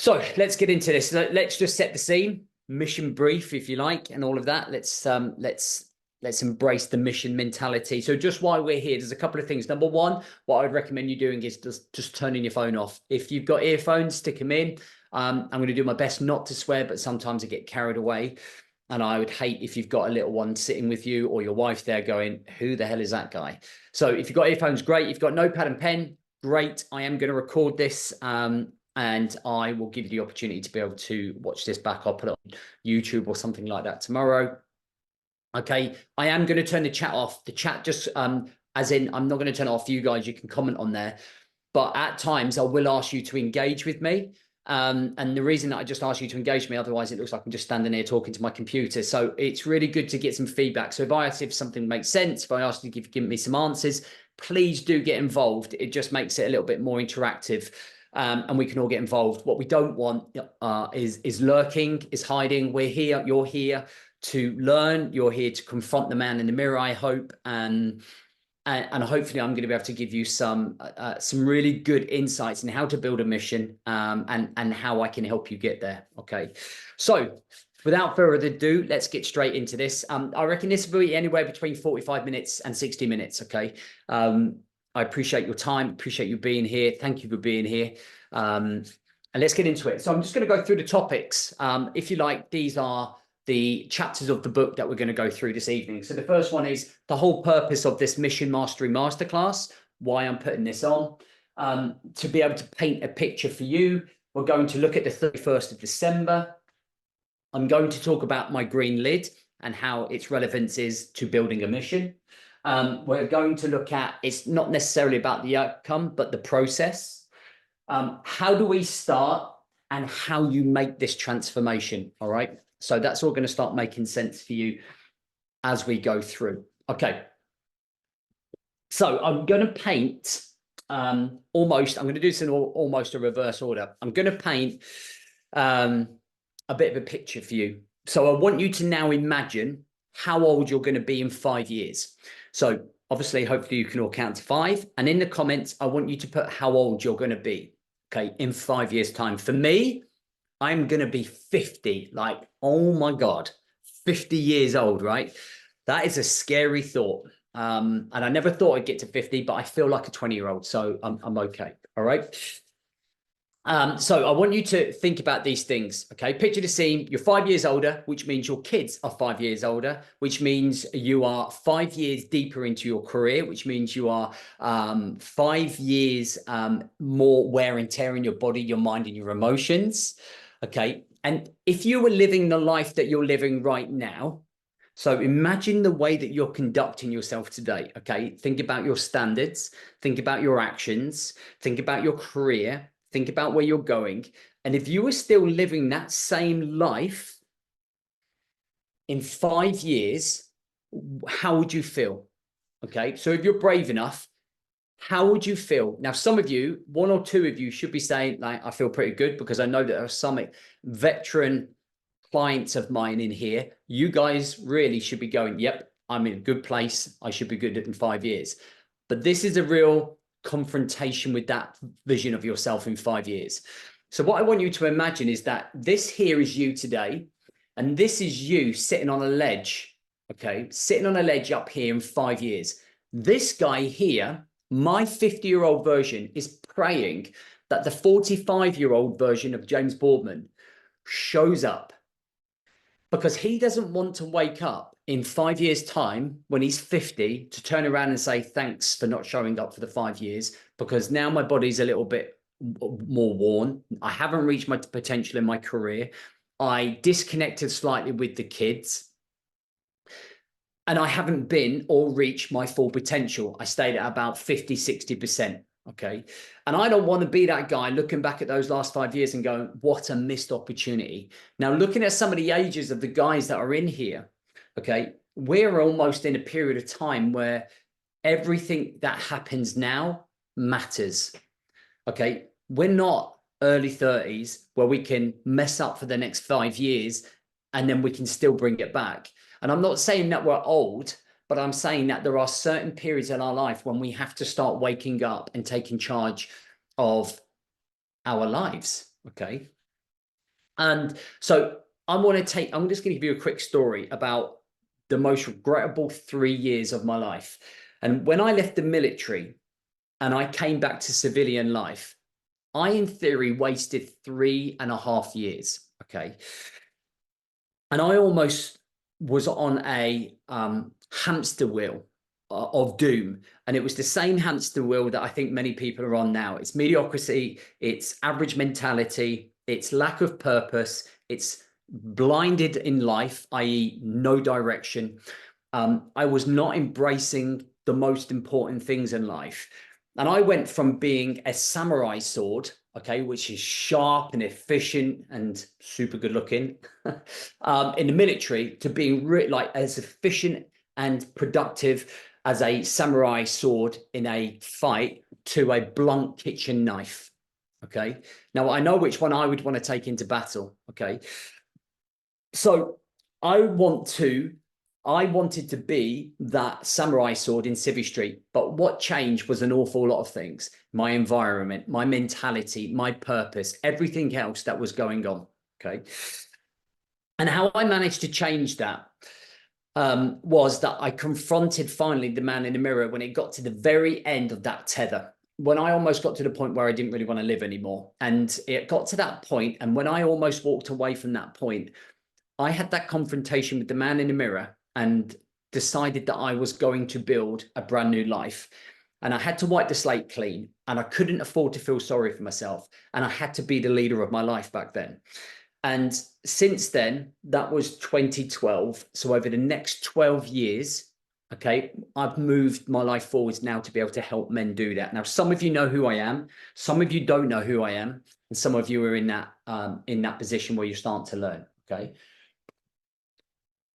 So let's get into this. Let's just set the scene, mission brief, if you like, and all of that. Let's embrace the mission mentality. So just while we're here, there's a couple of things. Number one, what I'd recommend you doing is just turning your phone off. If you've got earphones, stick them in. I'm going to do my best not to swear, but sometimes I get carried away. And I would hate if you've got a little one sitting with you or your wife there going, who the hell is that guy? So if you've got earphones, great. If you've got notepad and pen, great. I am going to record this. And I will give you the opportunity to be able to watch this back. I'll put it on YouTube or something like that tomorrow. Okay, I am going to turn the chat off. The chat just, as in, I'm not going to turn it off for you guys. You can comment on there. But at times, I will ask you to engage with me. And the reason that I just ask you to engage me, otherwise it looks like I'm just standing here talking to my computer. So it's really good to get some feedback. So if something makes sense, if I ask you to give me some answers, please do get involved. It just makes it a little bit more interactive. And we can all get involved. What we don't want is lurking, is hiding. We're here, you're here to learn. You're here to confront the man in the mirror, I hope. And hopefully I'm going to be able to give you some really good insights in how to build a mission and how I can help you get there. Okay. So without further ado, let's get straight into this. I reckon this will be anywhere between 45 minutes and 60 minutes. Okay. I appreciate your time, appreciate you being here. Thank you for being here. And let's get into it. So I'm just going to go through the topics. If you like, these are the chapters of the book that we're going to go through this evening. So the first one is the whole purpose of this Mission Mastery Masterclass, why I'm putting this on, to be able to paint a picture for you. We're going to look at the 31st of December. I'm going to talk about my green lid and how its relevance is to building a mission. We're going to look at, it's not necessarily about the outcome, but the process. How do we start and how you make this transformation? All right. So that's all going to start making sense for you as we go through. Okay. So I'm going to paint I'm going to do this in almost a reverse order. I'm going to paint a bit of a picture for you. So I want you to now imagine how old you're going to be in 5 years. So obviously, hopefully you can all count to 5. And in the comments, I want you to put how old you're going to be, okay, in 5 years' time. For me, I'm going to be 50. Like, oh my God, 50 years old, right? That is a scary thought. And I never thought I'd get to 50, but I feel like a 20-year-old. So I'm okay. All right. So I want you to think about these things. Okay. Picture the scene. You're 5 years older, which means your kids are 5 years older, which means you are 5 years deeper into your career, which means you are 5 years more wear and tear in your body, your mind, and your emotions. Okay. And if you were living the life that you're living right now, so imagine the way that you're conducting yourself today. Okay. Think about your standards, think about your actions, think about your career, think about where you're going. And if you were still living that same life in 5 years, how would you feel? Okay. So if you're brave enough, how would you feel? Now, some of you, 1 or 2 of you should be saying, like, I feel pretty good, because I know that there are some veteran clients of mine in here. You guys really should be going, yep, I'm in a good place. I should be good in 5 years. But this is a real confrontation with that vision of yourself in 5 years. So what I want you to imagine is that this here is you today, and this is you sitting on a ledge, okay? Sitting on a ledge up here in 5 years. This guy here, my 50-year-old version, is praying that the 45-year-old version of James Boardman shows up, because he doesn't want to wake up in 5 years' time when he's 50 to turn around and say, thanks for not showing up for the 5 years, because now my body's a little bit more worn. I haven't reached my potential in my career. I disconnected slightly with the kids, and I haven't been or reached my full potential. I stayed at about 50, 60%. Okay. And I don't want to be that guy looking back at those last 5 years and going, what a missed opportunity. Now, looking at some of the ages of the guys that are in here, okay, we're almost in a period of time where everything that happens now matters. Okay. We're not early 30s where we can mess up for the next 5 years and then we can still bring it back. And I'm not saying that we're old, but I'm saying that there are certain periods in our life when we have to start waking up and taking charge of our lives. Okay. And so I'm just going to give you a quick story about the most regrettable 3 years of my life. And when I left the military and I came back to civilian life, I, in theory, wasted 3.5 years. Okay. And I almost was on a hamster wheel of doom. And it was the same hamster wheel that I think many people are on now. It's mediocrity, it's average mentality, it's lack of purpose, it's blinded in life, i.e., no direction. I was not embracing the most important things in life. And I went from being a samurai sword, okay, which is sharp and efficient and super good looking in the military, to being like as efficient and productive as a samurai sword in a fight to a blunt kitchen knife. Okay. Now I know which one I would want to take into battle. Okay. So I wanted to be that samurai sword in Civvy Street. But what changed was an awful lot of things. My environment, my mentality, my purpose, everything else that was going on. Okay. And how I managed to change that was that I confronted finally the man in the mirror when it got to the very end of that tether. When I almost got to the point where I didn't really want to live anymore. And it got to that point, and when I almost walked away from that point, I had that confrontation with the man in the mirror and decided that I was going to build a brand new life. And I had to wipe the slate clean, and I couldn't afford to feel sorry for myself. And I had to be the leader of my life back then. And since then, that was 2012. So over the next 12 years, okay, I've moved my life forwards now to be able to help men do that. Now, some of you know who I am. Some of you don't know who I am. And some of you are in that position where you're starting to learn, okay?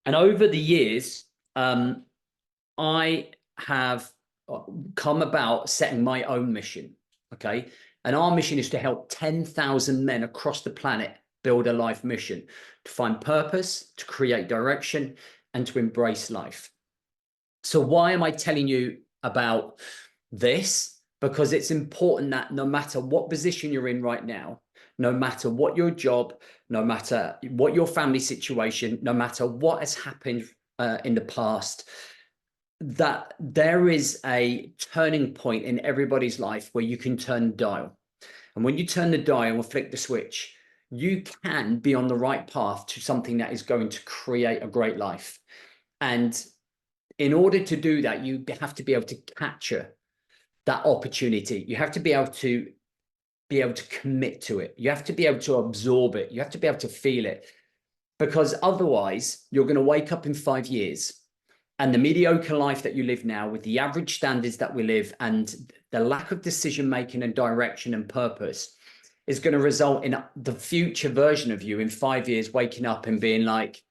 And over the years, I have come about setting my own mission, okay? And our mission is to help 10,000 men across the planet build a life mission, to find purpose, to create direction, and to embrace life. So why am I telling you about this? Because it's important that no matter what position you're in right now, no matter what your job, no matter what your family situation, no matter what has happened in the past, that there is a turning point in everybody's life where you can turn the dial. And when you turn the dial or flick the switch, you can be on the right path to something that is going to create a great life. And in order to do that, you have to be able to capture that opportunity. You have to be able to commit to it. You have to be able to absorb it. You have to be able to feel it, because otherwise you're going to wake up in 5 years and the mediocre life that you live now, with the average standards that we live and the lack of decision making and direction and purpose, is going to result in the future version of you in 5 years waking up and being like,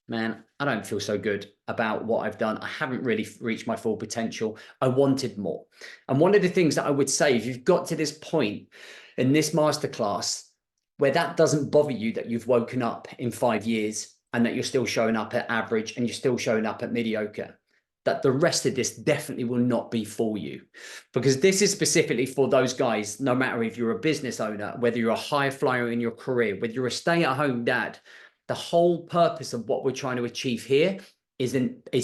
man, I don't feel so good about what I've done. I haven't really reached my full potential. I wanted more. And one of the things that I would say, if you've got to this point in this masterclass where that doesn't bother you, that you've woken up in 5 years and that you're still showing up at average and you're still showing up at mediocre, that the rest of this definitely will not be for you, because this is specifically for those guys. No matter if you're a business owner, whether you're a high flyer in your career, whether you're a stay-at-home dad, the whole purpose of what we're trying to achieve here is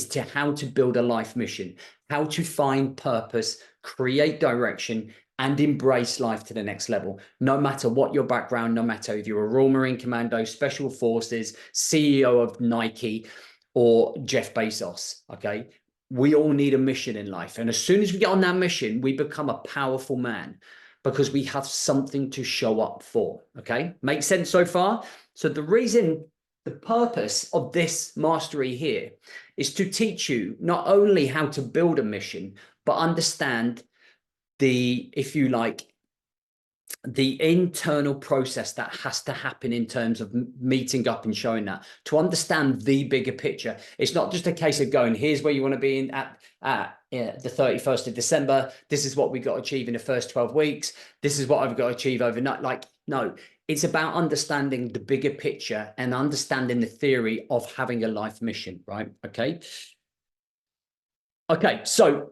to how to build a life mission, how to find purpose, create direction, and embrace life to the next level. No matter what your background, no matter if you're a Royal Marine Commando, Special Forces, CEO of Nike, or Jeff Bezos, okay? We all need a mission in life. And as soon as we get on that mission, we become a powerful man because we have something to show up for, okay? Makes sense so far? So the purpose of this mastery here is to teach you not only how to build a mission, but understand the, if you like, the internal process that has to happen in terms of meeting up and showing that, to understand the bigger picture. It's not just a case of going, here's where you want to be in at the 31st of December. This is what we got to achieve in the first 12 weeks. This is what I've got to achieve overnight. Like, no, it's about understanding the bigger picture and understanding the theory of having a life mission, right? Okay. Okay. So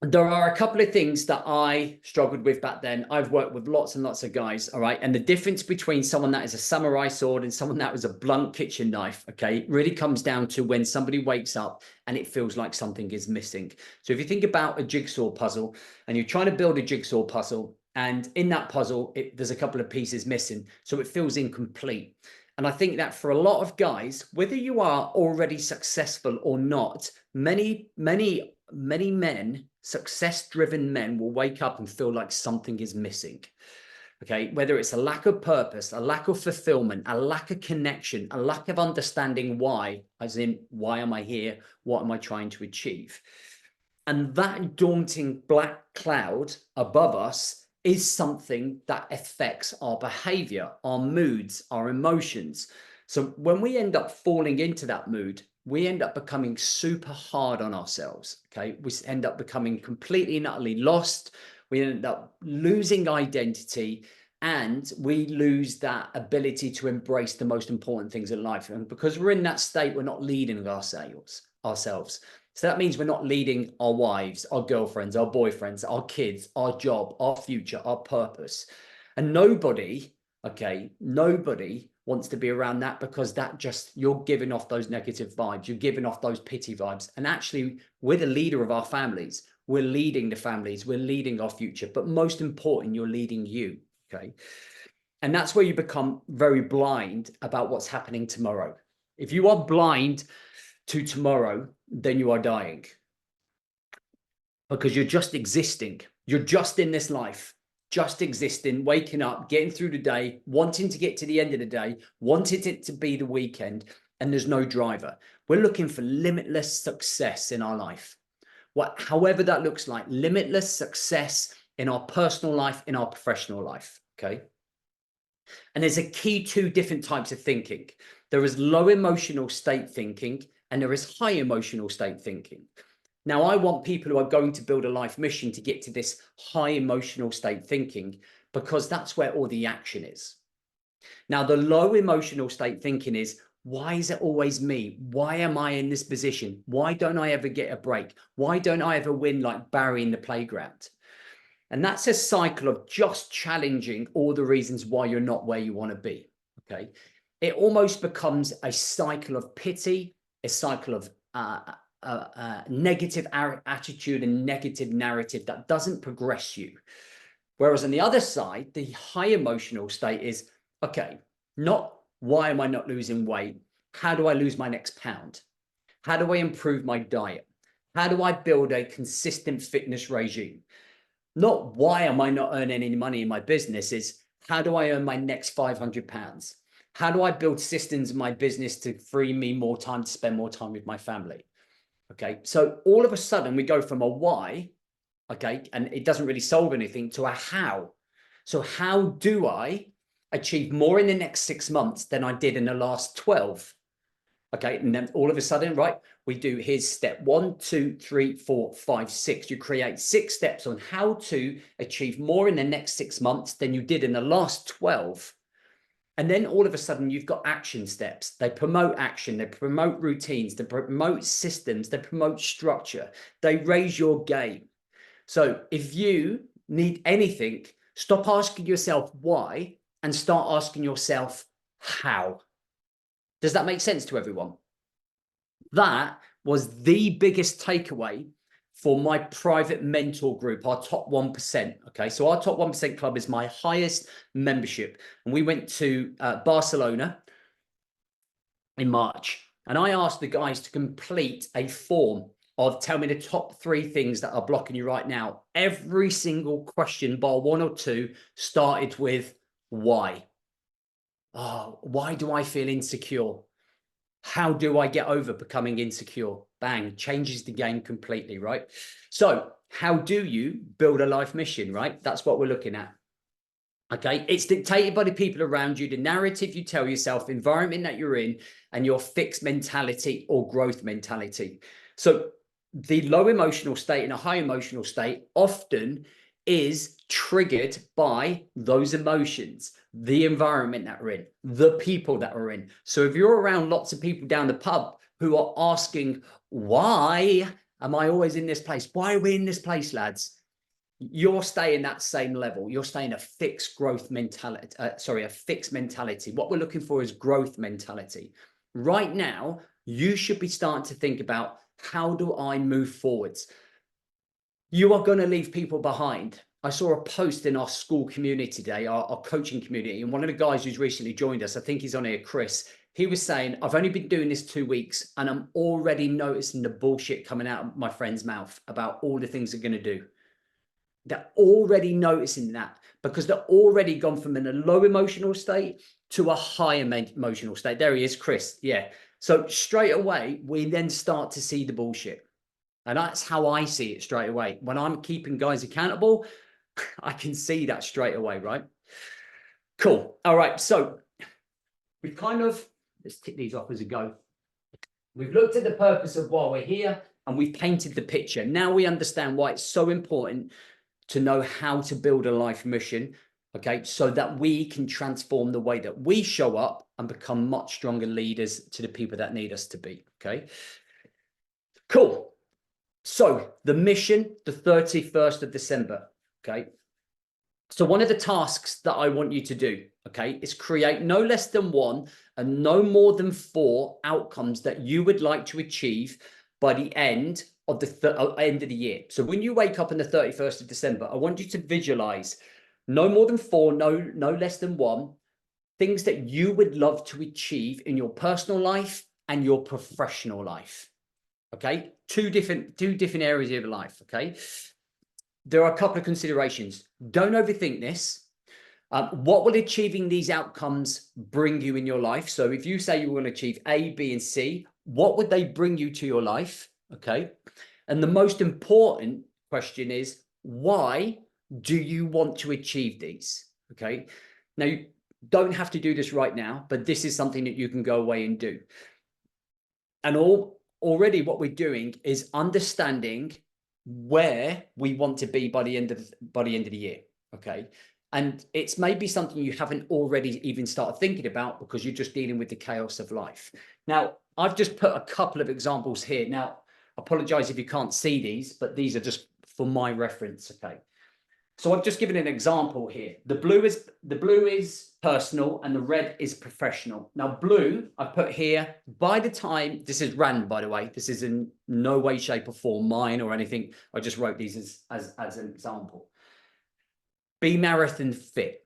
there are a couple of things that I struggled with back then. I've worked with lots and lots of guys, all right? And the difference between someone that is a samurai sword and someone that was a blunt kitchen knife, okay, really comes down to when somebody wakes up and it feels like something is missing. So if you think about a jigsaw puzzle and you're trying to build a jigsaw puzzle, and in that puzzle, there's a couple of pieces missing, so it feels incomplete. And I think that for a lot of guys, whether you are already successful or not, many men, success-driven men, will wake up and feel like something is missing. Okay, whether it's a lack of purpose, a lack of fulfillment, a lack of connection, a lack of understanding why, as in, why am I here? What am I trying to achieve? And that daunting black cloud above us is something that affects our behavior, our moods, our emotions. So when we end up falling into that mood, we end up becoming super hard on ourselves. Okay, we end up becoming completely and utterly lost. We end up losing identity, and we lose that ability to embrace the most important things in life. And because we're in that state, we're not leading ourselves. So that means we're not leading our wives, our girlfriends, our boyfriends, our kids, our job, our future, our purpose. And nobody wants to be around that, because that just, you're giving off those negative vibes. You're giving off those pity vibes. And actually, we're the leader of our families. We're leading the families. We're leading our future. But most important, you're leading you. Okay. And that's where you become very blind about what's happening tomorrow. If you are blind to tomorrow, then you are dying, because you're just existing. You're just in this life, just existing, waking up, getting through the day, wanting to get to the end of the day, wanting it to be the weekend, and there's no driver. We're looking for limitless success in our life. However that looks like, limitless success in our personal life, in our professional life, okay? And there's a key to different types of thinking. There is low emotional state thinking, and there is high emotional state thinking. Now, I want people who are going to build a life mission to get to this high emotional state thinking, because that's where all the action is. Now, the low emotional state thinking is, why is it always me? Why am I in this position? Why don't I ever get a break? Why don't I ever win like Barry in the playground? And that's a cycle of just challenging all the reasons why you're not where you want to be. Okay. It almost becomes a cycle of pity, a cycle of negative attitude and negative narrative that doesn't progress you. Whereas on the other side, the high emotional state is, okay, not why am I not losing weight? How do I lose my next pound? How do I improve my diet? How do I build a consistent fitness regime? Not why am I not earning any money in my business, is how do I earn my next 500 pounds? How do I build systems in my business to free me more time to spend more time with my family? Okay, so all of a sudden we go from a why, okay, and it doesn't really solve anything, to a how. So how do I achieve more in the next 6 months than I did in the last 12? Okay, and then all of a sudden, right, we do, here's step 1, 2, 3, 4, 5, 6. You create 6 steps on how to achieve more in the next 6 months than you did in the last 12. And then all of a sudden you've got action steps. They promote action, they promote routines, they promote systems, they promote structure, they raise your game. So if you need anything, stop asking yourself why and start asking yourself how. Does that make sense to everyone? That was the biggest takeaway for my private mentor group, our top 1%. Okay, so our top 1% club is my highest membership. And we went to Barcelona in March. And I asked the guys to complete a form of, tell me the top 3 things that are blocking you right now. Every single question, bar 1 or 2, started with why. Oh, why do I feel insecure? How do I get over becoming insecure? Bang, changes the game completely, right? So how do you build a life mission, right? That's what we're looking at. Okay, it's dictated by the people around you, the narrative you tell yourself, environment that you're in, and your fixed mentality or growth mentality. So the low emotional state and a high emotional state often is triggered by those emotions, the environment that we're in, the people that we're in. So if you're around lots of people down the pub who are asking why Am I always in this place? Why are we in this place, lads? You're staying that same level. You're staying a fixed growth mentality. A fixed mentality. What we're looking for is growth mentality. Right now, you should be starting to think about, how do I move forwards? You are going to leave people behind. I saw a post in our school community today, our coaching community, and one of the guys who's recently joined us, I think he's on here, Chris, he was saying, I've only been doing this 2 weeks and I'm already noticing the bullshit coming out of my friend's mouth about all the things they're going to do. They're already noticing that because they're already gone from in a low emotional state to a high emotional state. There he is, Chris. Yeah. So straight away, we then start to see the bullshit. And that's how I see it straight away. When I'm keeping guys accountable, I can see that straight away, right? Cool. All right. So we've let's tick these off as a go. We've looked at the purpose of why we're here and we've painted the picture. Now we understand why it's so important to know how to build a life mission, okay, so that we can transform the way that we show up and become much stronger leaders to the people that need us to be, okay? Cool. So the mission, the 31st of December, okay? So one of the tasks that I want you to do, okay, is create no less than 1 and no more than 4 outcomes that you would like to achieve by the end of the end of the year. So when you wake up on the 31st of December, I want you to visualize no more than 4, no less than 1, things that you would love to achieve in your personal life and your professional life. Okay, two different areas of your life. Okay, there are a couple of considerations. Don't overthink this. What will achieving these outcomes bring you in your life? So if you say you want to achieve A, B, and C, what would they bring you to your life? Okay. And the most important question is, why do you want to achieve these? Okay. Now, you don't have to do this right now, but this is something that you can go away and do. And already what we're doing is understanding where we want to be by the end of the year. Okay. And it's maybe something you haven't already even started thinking about because you're just dealing with the chaos of life. Now, I've just put a couple of examples here. Now, I apologize if you can't see these, but these are just for my reference. Okay. So I've just given an example here. The blue is personal and the red is professional. Now, blue, I put here, by the time, this is random, by the way, this is in no way, shape or form mine or anything. I just wrote these as an example. Be marathon fit,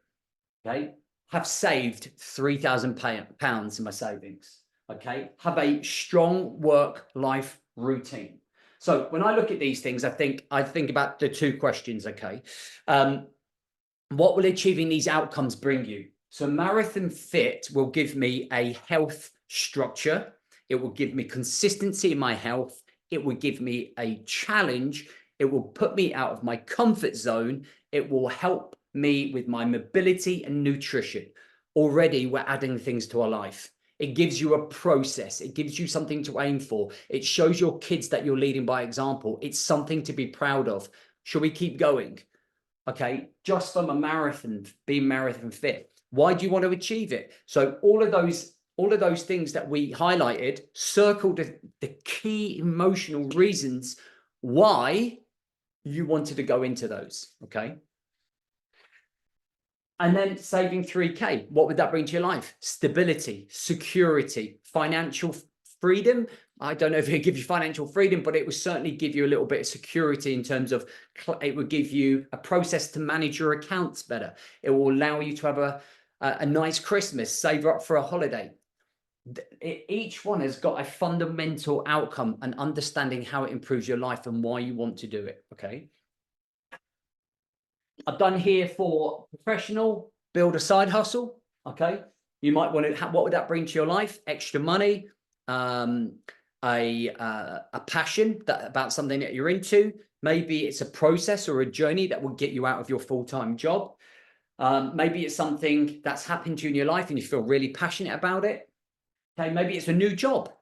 okay? Have saved £3,000 in my savings, okay? Have a strong work-life routine. So when I look at these things, I think about the 2 questions, okay? What will achieving these outcomes bring you? So marathon fit will give me a health structure. It will give me consistency in my health. It will give me a challenge. It will put me out of my comfort zone. It will help me with my mobility and nutrition. Already we're adding things to our life. It gives you a process. It gives you something to aim for. It shows your kids that you're leading by example. It's something to be proud of. Shall we keep going? Okay, just from a marathon, being marathon fit. Why do you want to achieve it? So all of those things that we highlighted, circled the key emotional reasons why you wanted to go into those. Okay. And then saving 3K, what would that bring to your life? Stability, security, financial freedom. I don't know if it'll give you financial freedom, but it will certainly give you a little bit of security in terms of, it would give you a process to manage your accounts better. It will allow you to have a nice Christmas, save up for a holiday. Each one has got a fundamental outcome and understanding how it improves your life and why you want to do it. Okay. I've done here for professional, build a side hustle. Okay. You might want to, what would that bring to your life? Extra money, a passion about something that you're into. Maybe it's a process or a journey that will get you out of your full-time job. Maybe it's something that's happened to you in your life and you feel really passionate about it. Okay. Maybe it's a new job.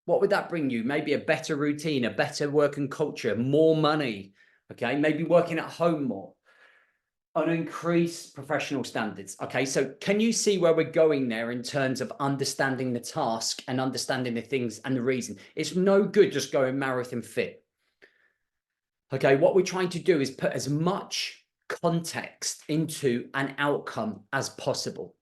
What would that bring you? Maybe a better routine, a better working culture, more money. Okay. Maybe working at home more. And increase professional standards. Okay, so can you see where we're going there in terms of understanding the task and understanding the things and the reason? It's no good just going marathon fit. Okay, what we're trying to do is put as much context into an outcome as possible.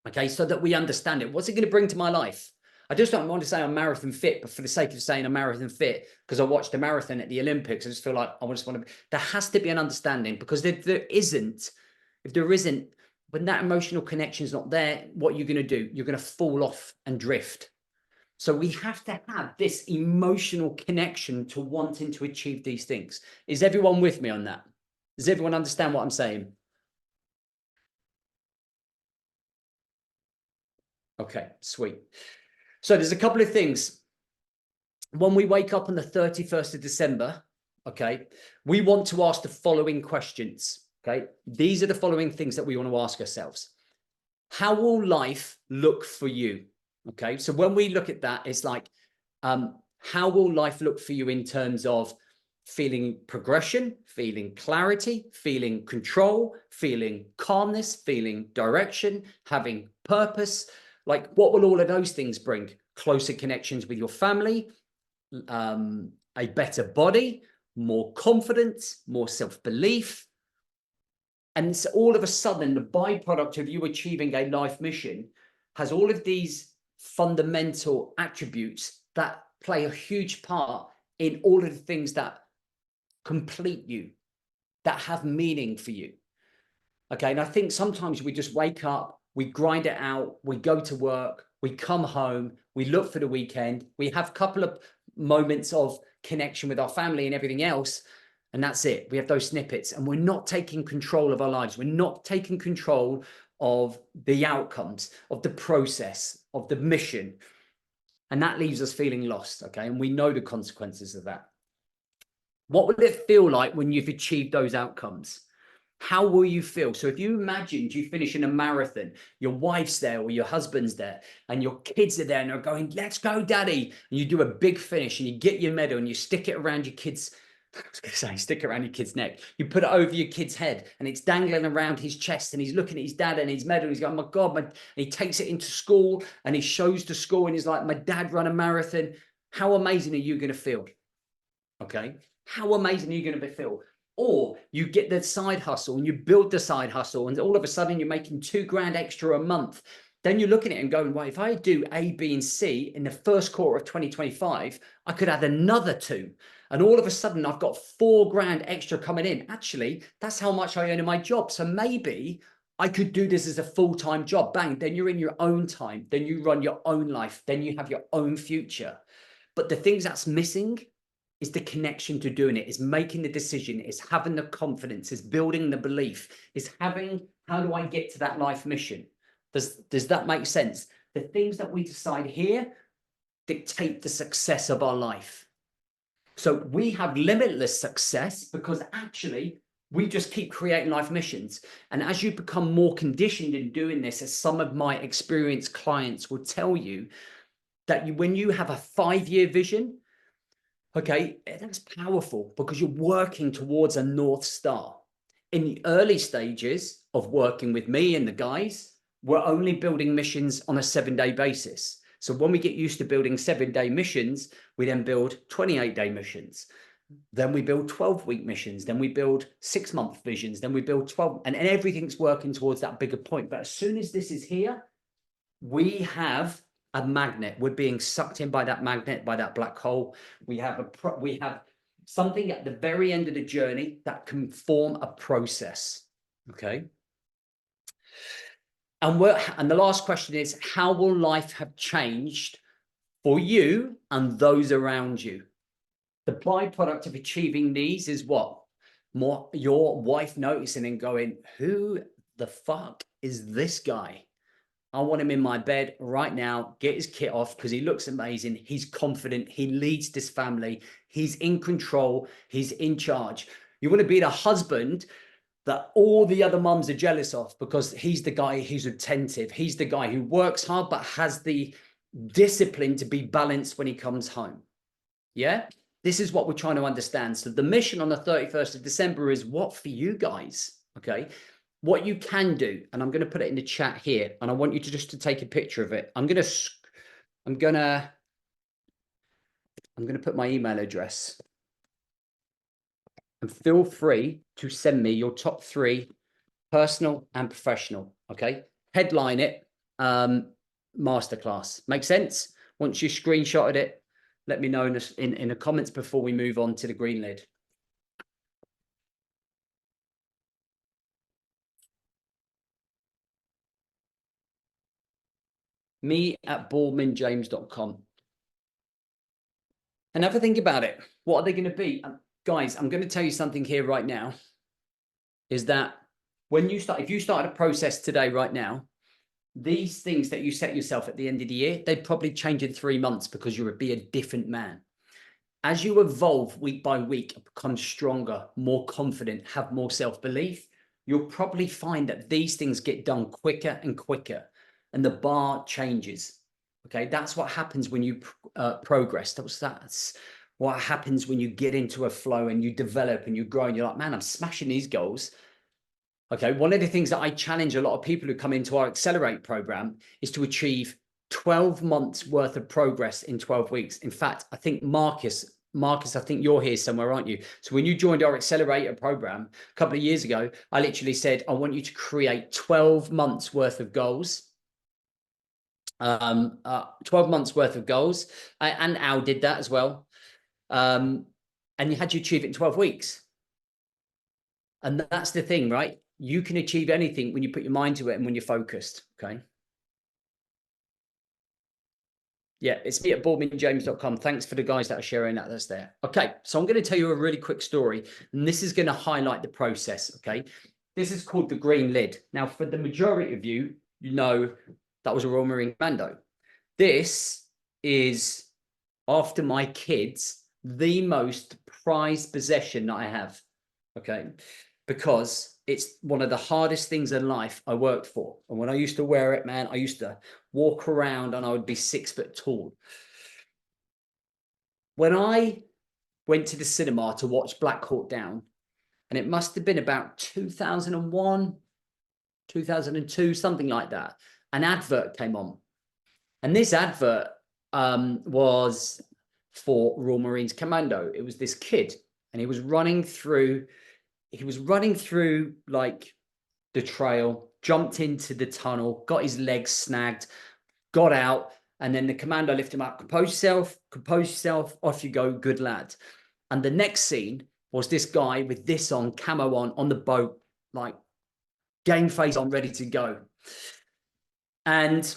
Okay, so that we understand it. What's it going to bring to my life? I just don't want to say I'm marathon fit, but for the sake of saying I'm marathon fit, because I watched a marathon at the Olympics, I just feel like I just want to. There has to be an understanding, because if there isn't, when that emotional connection is not there, what you're going to do, you're going to fall off and drift. So we have to have this emotional connection to wanting to achieve these things. Is everyone with me on that? Does everyone understand what I'm saying? Okay, sweet. So there's a couple of things. When we wake up on the 31st of December, okay, we want to ask the following questions. Okay, these are the following things that we want to ask ourselves. How will life look for you? Okay, so when we look at that, it's like, how will life look for you in terms of feeling progression, feeling clarity, feeling control, feeling calmness, feeling direction, having purpose? Like, what will all of those things bring? Closer connections with your family, a better body, more confidence, more self-belief. And so all of a sudden, the byproduct of you achieving a life mission has all of these fundamental attributes that play a huge part in all of the things that complete you, that have meaning for you. Okay, and I think sometimes we just wake up, we grind it out, we go to work, we come home, we look for the weekend, we have a couple of moments of connection with our family and everything else, and that's it. We have those snippets, and we're not taking control of our lives. We're not taking control of the outcomes, of the process, of the mission, and that leaves us feeling lost. Okay, and we know the consequences of that. What will it feel like when you've achieved those outcomes? How will you feel? So if you imagined you finishing a marathon, your wife's there or your husband's there, and your kids are there and they're going, let's go, daddy. And you do a big finish and you get your medal and you stick it around your kid's, I was going to say, stick it around your kid's neck. You put it over your kid's head and it's dangling around his chest and he's looking at his dad and his medal. And he's going, oh my God. And he takes it into school and he shows to school and he's like, my dad ran a marathon. How amazing are you going to feel? Okay. How amazing are you going to feel? Or you get the side hustle and you build the side hustle and all of a sudden you're making $2,000 extra a month. Then you're looking at it and going, well, if I do A, B, and C in the first quarter of 2025, I could add another two. And all of a sudden I've got $4,000 extra coming in. Actually, that's how much I earn in my job. So maybe I could do this as a full-time job. Bang, then you're in your own time. Then you run your own life. Then you have your own future. But the things that's missing is the connection to doing it, is making the decision, is having the confidence, is building the belief, is having, how do I get to that life mission? Does that make sense? The things that we decide here dictate the success of our life. So we have limitless success because actually we just keep creating life missions. And as you become more conditioned in doing this, as some of my experienced clients will tell you, that when you have a 5-year vision, okay, that's powerful because you're working towards a North Star. In the early stages of working with me and the guys, we're only building missions on a 7-day basis. So when we get used to building 7-day missions, we then build 28-day missions. Then we build 12-week missions. Then we build 6-month visions. Then we build 12, and everything's working towards that bigger point. But as soon as this is here, we have a magnet. We're being sucked in by that magnet, by that black hole. We have something at the very end of the journey that can form a process. Okay. And the last question is, how will life have changed for you and those around you? The byproduct of achieving these is what? More your wife noticing and going, who the fuck is this guy? I want him in my bed right now. Get his kit off because he looks amazing. He's confident. He leads this family. He's in control. He's in charge. You want to be the husband that all the other mums are jealous of because he's the guy who's attentive. He's the guy who works hard but has the discipline to be balanced when he comes home. Yeah? This is what we're trying to understand. So the mission on the 31st of December is what for you guys? Okay. What you can do, and I'm going to put it in the chat here, and I want you to just to take a picture of it. I'm going to put my email address. and feel free to send me your top 3, personal and professional. Okay, headline it, masterclass. Make sense? Once you screenshotted it, let me know in the comments before we move on to the green lid. me@baldwinjames.com. And have a think about it. What are they going to be? Guys, I'm going to tell you something here right now, is that when you start, if you started a process today, right now, these things that you set yourself at the end of the year, they'd probably change in 3 months because you would be a different man. As you evolve week by week, become stronger, more confident, have more self-belief, you'll probably find that these things get done quicker and quicker, and the bar changes. Okay, that's what happens when you progress. That's what happens when you get into a flow and you develop and you grow and you're like, man, I'm smashing these goals. Okay, one of the things that I challenge a lot of people who come into our Accelerate program is to achieve 12 months worth of progress in 12 weeks. In fact, I think Marcus, I think you're here somewhere, aren't you? So when you joined our Accelerator program a couple of years ago, I literally said, I want you to create 12 months worth of goals. 12 months worth of goals. And Al did that as well. And you had to achieve it in 12 weeks. And that's the thing, right? You can achieve anything when you put your mind to it and when you're focused. Okay. Yeah, it's me at baldwinjames.com. Thanks for the guys that are sharing that. That's there. Okay, so I'm going to tell you a really quick story, and this is going to highlight the process. Okay, this is called the green lid. Now, for the majority of you, you know that was a Royal Marine Commando. This is, after my kids, the most prized possession that I have. Okay, because it's one of the hardest things in life I worked for. And when I used to wear it, man, I used to walk around and I would be 6 foot tall. When I went to the cinema to watch Black Hawk Down, and it must have been about 2001, 2002, something like that, an advert came on. And this advert was for Royal Marines Commando. It was this kid, and he was running through like the trail, jumped into the tunnel, got his legs snagged, got out, and then the commando lifted him up. Compose yourself, off you go, good lad. And the next scene was this guy with this on, camo on the boat, like game face on, ready to go. And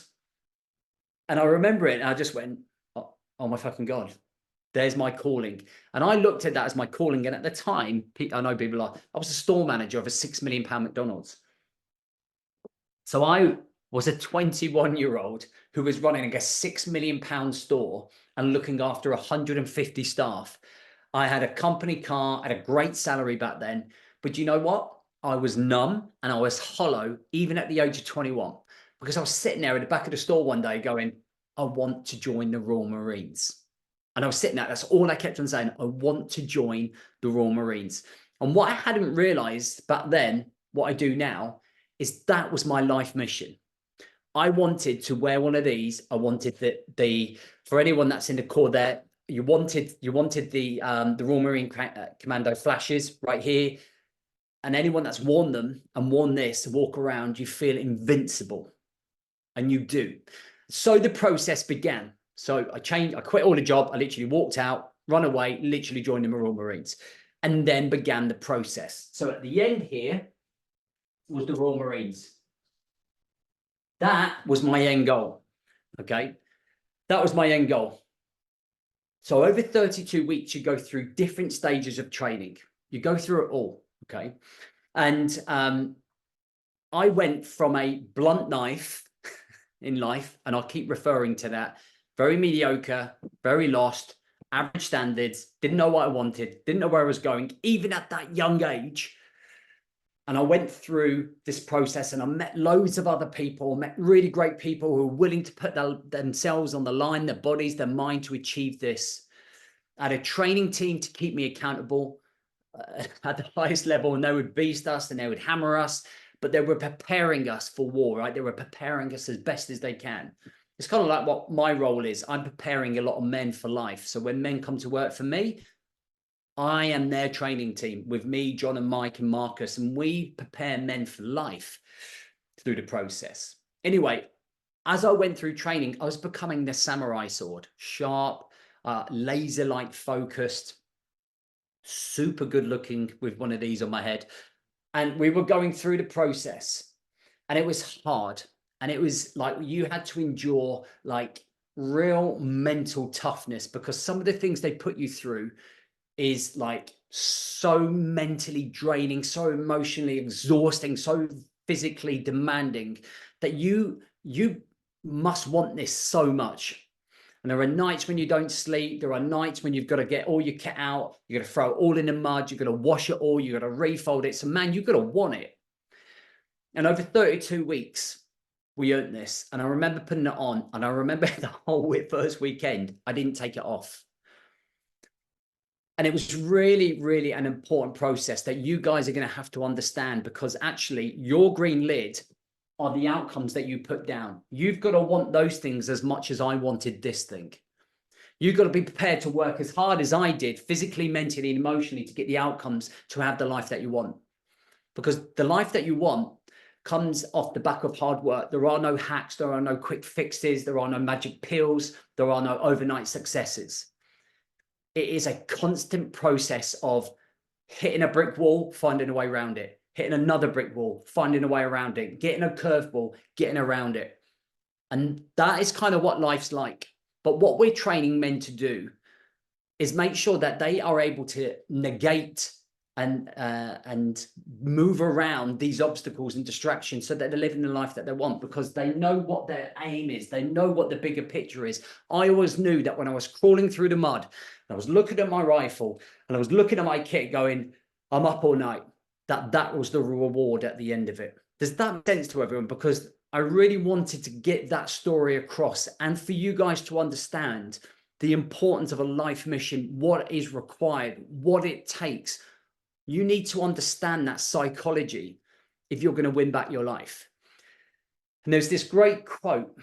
I remember it, and I just went, oh my fucking God. There's my calling. And I looked at that as my calling. And at the time, I know people are, I was a store manager of a £6 million McDonald's. So I was a 21-year-old who was running a £6 million store and looking after 150 staff. I had a company car, I had a great salary back then. But you know what? I was numb and I was hollow, even at the age of 21, because I was sitting there at the back of the store one day going, I want to join the Royal Marines. And I was sitting there, that's all I kept on saying, I want to join the Royal Marines. And what I hadn't realized back then, what I do now, is that was my life mission. I wanted to wear one of these. I wanted the for anyone that's in the core there, you wanted the Royal Marine Commando flashes right here. And anyone that's worn them and worn this, walk around, you feel invincible. And you do. So the process began. So I quit all the job. I literally walked out, run away, literally joined the Royal Marines, and then began the process. So at the end here was the Royal Marines. That was my end goal. Okay. That was my end goal. So over 32 weeks, you go through different stages of training. You go through it all. Okay. And I went from a blunt knife in life, and I'll keep referring to that, very mediocre, very lost, average standards, didn't know what I wanted, didn't know where I was going, even at that young age. And I went through this process and I met loads of other people, met really great people who were willing to put themselves on the line, their bodies, their mind to achieve this. I had a training team to keep me accountable at the highest level, and they would beast us and they would hammer us, but they were preparing us for war, right? They were preparing us as best as they can. It's kind of like what my role is. I'm preparing a lot of men for life. So when men come to work for me, I am their training team with me, John and Mike and Marcus, and we prepare men for life through the process. Anyway, as I went through training, I was becoming the samurai sword, sharp, laser-like focused, super good looking with one of these on my head. And we were going through the process, and it was hard. And it was like you had to endure like real mental toughness, because some of the things they put you through is like so mentally draining, so emotionally exhausting, so physically demanding that you must want this so much. And there are nights when you don't sleep. There are nights when you've got to get all your kit out. You've got to throw it all in the mud. You've got to wash it all. You've got to refold it. So, man, you've got to want it. And over 32 weeks, we earned this. And I remember putting it on. And I remember the whole first weekend, I didn't take it off. And it was really, really an important process that you guys are going to have to understand, because actually your green lid are the outcomes that you put down. You've got to want those things as much as I wanted this thing. You've got to be prepared to work as hard as I did, physically, mentally, and emotionally, to get the outcomes to have the life that you want. Because the life that you want comes off the back of hard work. There are no hacks. There are no quick fixes. There are no magic pills. There are no overnight successes. It is a constant process of hitting a brick wall, finding a way around it, hitting another brick wall, finding a way around it, getting a curveball, getting around it. And that is kind of what life's like. But what we're training men to do is make sure that they are able to negate and move around these obstacles and distractions so that they're living the life that they want, because they know what their aim is. They know what the bigger picture is. I always knew that when I was crawling through the mud, I was looking at my rifle and I was looking at my kit going, I'm up all night, that was the reward at the end of it. Does that make sense to everyone? Because I really wanted to get that story across, and for you guys to understand the importance of a life mission, what is required, what it takes. You need to understand that psychology if you're going to win back your life. And there's this great quote,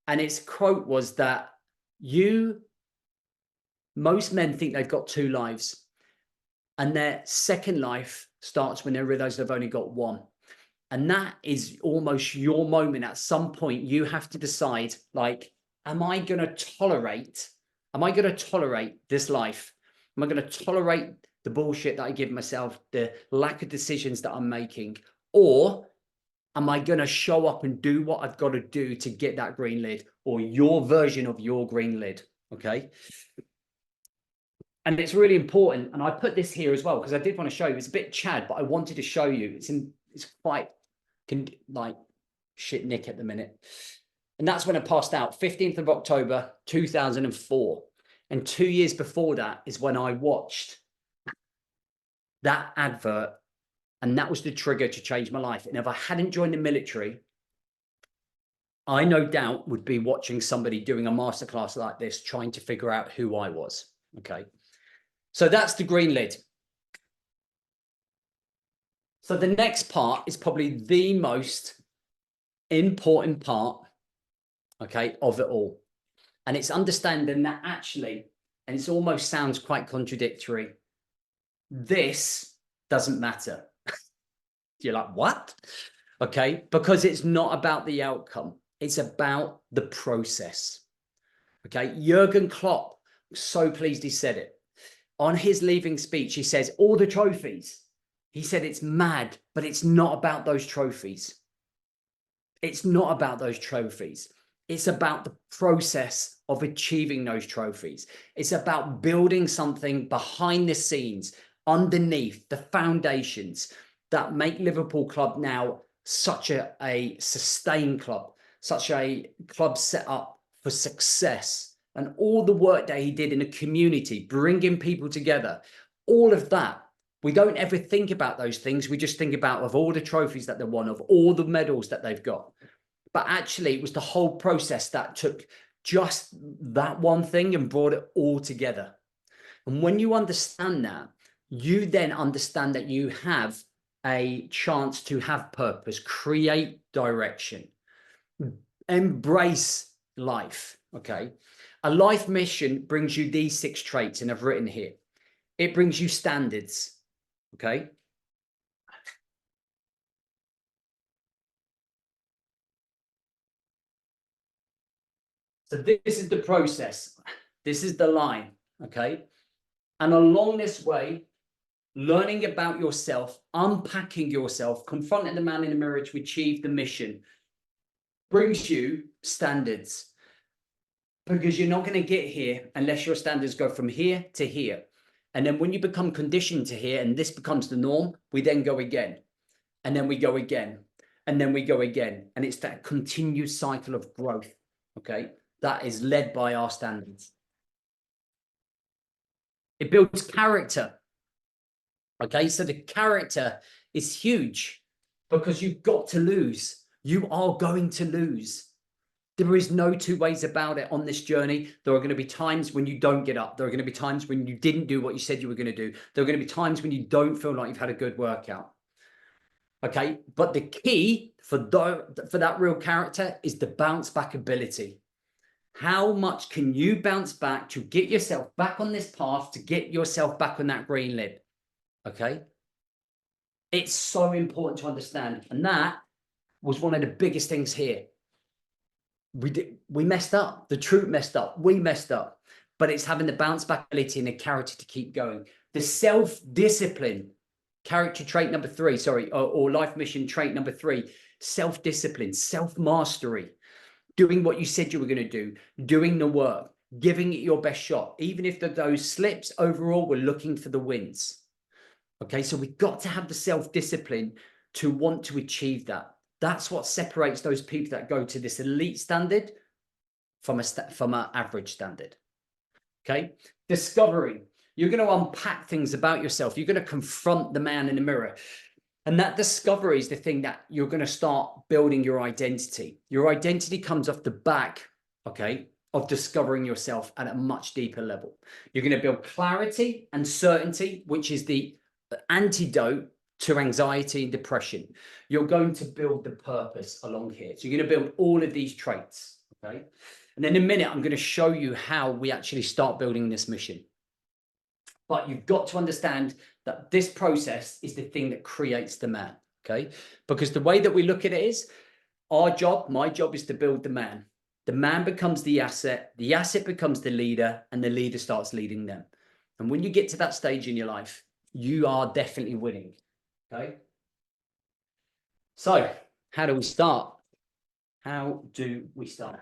and its quote was that most men think they've got two lives, and their second life starts when they realize they've only got one. And that is almost your moment. At some point, you have to decide, like, am I going to tolerate this life? Am I going to tolerate the bullshit that I give myself, the lack of decisions that I'm making? Or am I going to show up and do what I've got to do to get that green lid, or your version of your green lid? Okay. And it's really important. And I put this here as well, because I did want to show you. It's a bit Chad, but I wanted to show you. It's quite like shit Nick at the minute. And that's when I passed out, 15th of October, 2004. And 2 years before that is when I watched that advert. And that was the trigger to change my life. And if I hadn't joined the military, I no doubt would be watching somebody doing a masterclass like this, trying to figure out who I was. Okay. So that's the green lid. So the next part is probably the most important part, okay, of it all. And it's understanding that actually, and it almost sounds quite contradictory, this doesn't matter. You're like, what? Okay, because it's not about the outcome. It's about the process. Okay, Jurgen Klopp, so pleased he said it. On his leaving speech, he says, all the trophies. He said, it's mad, but it's not about those trophies. It's not about those trophies. It's about the process of achieving those trophies. It's about building something behind the scenes, underneath the foundations that make Liverpool Club now such a sustained club, such a club set up for success. And all the work that he did in the community, bringing people together, all of that. We don't ever think about those things. We just think about of all the trophies that they won, of all the medals that they've got. But actually, it was the whole process that took just that one thing and brought it all together. And when you understand that, you then understand that you have a chance to have purpose, create direction, embrace life. Okay. A life mission brings you these 6 traits, and I've written here. It brings you standards. Okay. So this is the process. This is the line. Okay. And along this way, learning about yourself, unpacking yourself, confronting the man in the mirror to achieve the mission brings you standards, because you're not going to get here unless your standards go from here to here. And then when you become conditioned to here and this becomes the norm, we then go again, and then we go again, and then we go again. And it's that continued cycle of growth. Okay. That is led by our standards. It builds character. Okay, so the character is huge, because you've got to lose. You are going to lose. There is no two ways about it on this journey. There are going to be times when you don't get up. There are going to be times when you didn't do what you said you were going to do. There are going to be times when you don't feel like you've had a good workout. Okay, but the key for that real character is the bounce back ability. How much can you bounce back to get yourself back on this path, to get yourself back on that green lip? Okay. It's so important to understand. And that was one of the biggest things here. We messed up. The troop messed up. We messed up. But it's having the bounce back ability and the character to keep going. The self-discipline, character trait number 3, sorry, or life mission trait number 3, self-discipline, self-mastery, doing what you said you were going to do, doing the work, giving it your best shot. Even if those slips, overall, we're looking for the wins. Okay, so we've got to have the self-discipline to want to achieve that. That's what separates those people that go to this elite standard from an average standard. Okay, discovery. You're going to unpack things about yourself. You're going to confront the man in the mirror. And that discovery is the thing that you're going to start building your identity. Your identity comes off the back, okay, of discovering yourself at a much deeper level. You're going to build clarity and certainty, which is the antidote to anxiety and depression. You're going to build the purpose along here. So you're going to build all of these traits, okay? And in a minute, I'm going to show you how we actually start building this mission. But you've got to understand that this process is the thing that creates the man, okay? Because the way that we look at it is, our job, my job, is to build the man. The man becomes the asset becomes the leader, and the leader starts leading them. And when you get to that stage in your life, you are definitely winning, okay? So how do we start? How do we start?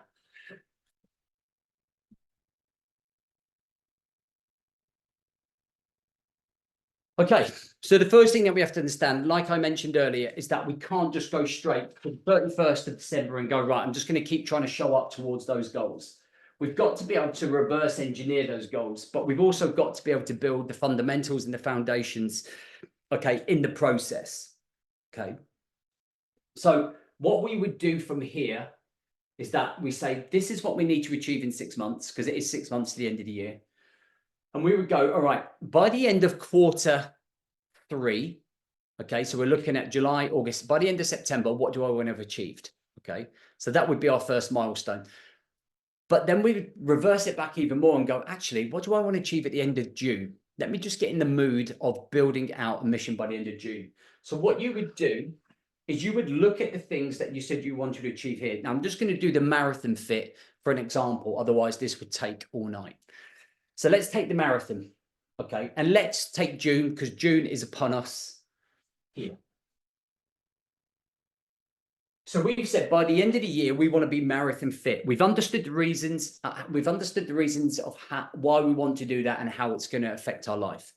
Okay, so the first thing that we have to understand, like I mentioned earlier, is that we can't just go straight to the 31st of December and go, right, I'm just going to keep trying to show up towards those goals. We've got to be able to reverse engineer those goals, but we've also got to be able to build the fundamentals and the foundations, okay, in the process, okay? So what we would do from here is that we say, this is what we need to achieve in 6 months, because it is 6 months to the end of the year. And we would go, all right, by the end of quarter 3, okay, so we're looking at July, August, by the end of September, what do I want to have achieved? Okay, so that would be our first milestone. But then we would reverse it back even more and go, actually, what do I want to achieve at the end of June? Let me just get in the mood of building out a mission by the end of June. So what you would do is you would look at the things that you said you wanted to achieve here. Now, I'm just going to do the marathon fit for an example. Otherwise, this would take all night. So let's take the marathon, okay? And let's take June, because June is upon us here. So we've said by the end of the year, we want to be marathon fit. We've understood the reasons. Of why we want to do that and how it's going to affect our life.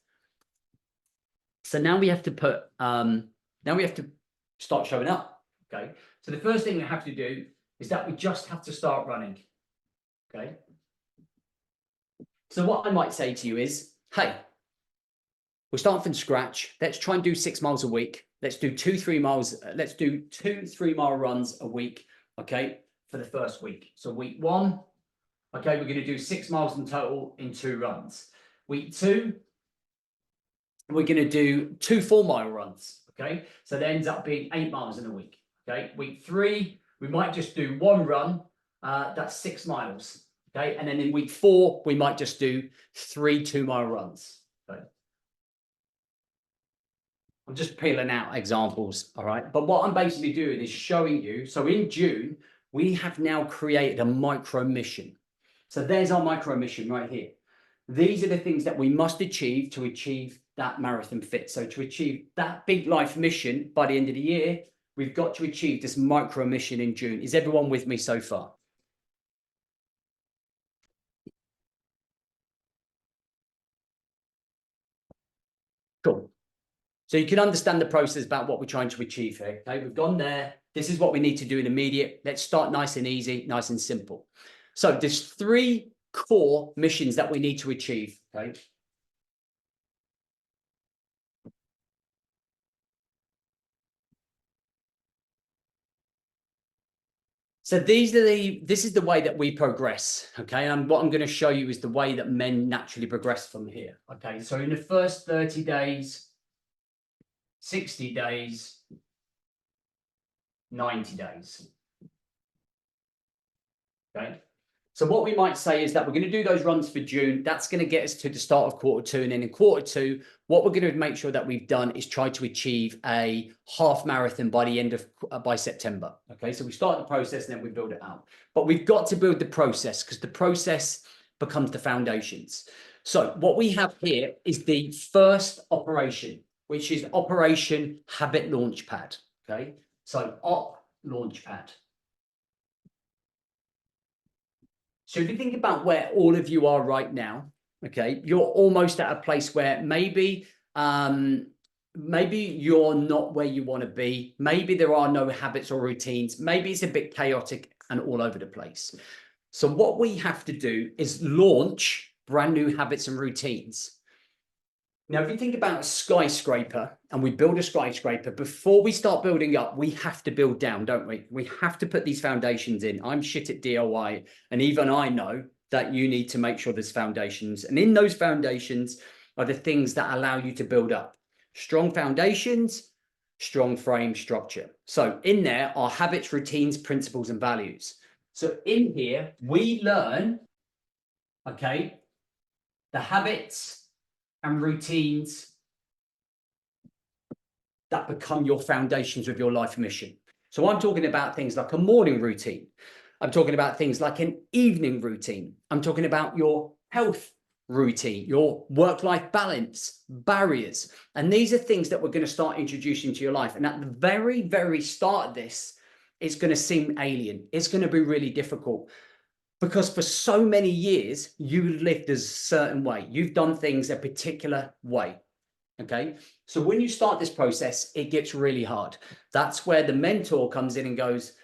So now we have to put, start showing up, okay? So the first thing we have to do is that we just have to start running, okay? So what I might say to you is, hey, we're starting from scratch. Let's try and do 6 miles a week. Let's do 2-3 miles. Let's do 2-3 mile runs a week, okay, for the first week. So week 1, okay, we're going to do 6 miles in total in 2 runs. Week 2, we're going to do 2 4-mile runs, okay? So that ends up being 8 miles in a week, okay? Week 3, we might just do 1 run. That's 6 miles. Okay, and then in week 4, we might just do 3 2-mile runs. Okay, I'm just peeling out examples, all right? But what I'm basically doing is showing you, so in June, we have now created a micro mission. So there's our micro mission right here. These are the things that we must achieve to achieve that marathon fit. So to achieve that big life mission by the end of the year, we've got to achieve this micro mission in June. Is everyone with me so far? Cool. So you can understand the process about what we're trying to achieve here. Okay, we've gone there. This is what we need to do in immediate. Let's start nice and easy, nice and simple. So there's 3 core missions that we need to achieve. Okay. So this is the way that we progress. Okay. And what I'm going to show you is the way that men naturally progress from here. Okay. So in the first 30 days, 60 days, 90 days. Okay. So what we might say is that we're going to do those runs for June. That's going to get us to the start of Q2. And then in Q2, what we're going to make sure that we've done is try to achieve a half marathon by the end of, by September. Okay, so we start the process and then we build it out. But we've got to build the process because the process becomes the foundations. So what we have here is the first operation, which is Operation Habit Launchpad. Okay, so Op Launchpad. So if you think about where all of you are right now, okay, you're almost at a place where maybe you're not where you want to be. Maybe there are no habits or routines. Maybe it's a bit chaotic and all over the place. So what we have to do is launch brand new habits and routines. Now, if you think about a skyscraper and we build a skyscraper, before we start building up, we have to build down, don't we? We have to put these foundations in. I'm shit at DIY, and even I know that you need to make sure there's foundations. And in those foundations are the things that allow you to build up. Strong foundations, strong frame structure. So in there are habits, routines, principles, and values. So in here, we learn, okay, the habits and routines that become your foundations of your life mission. So I'm talking about things like a morning routine. I'm talking about things like an evening routine. I'm talking about your health routine, your work-life balance, barriers. And these are things that we're going to start introducing to your life. And at the very, very start of this, it's going to seem alien. It's going to be really difficult. Because for so many years, you lived a certain way. You've done things a particular way, okay? So when you start this process, it gets really hard. That's where the mentor comes in and goes,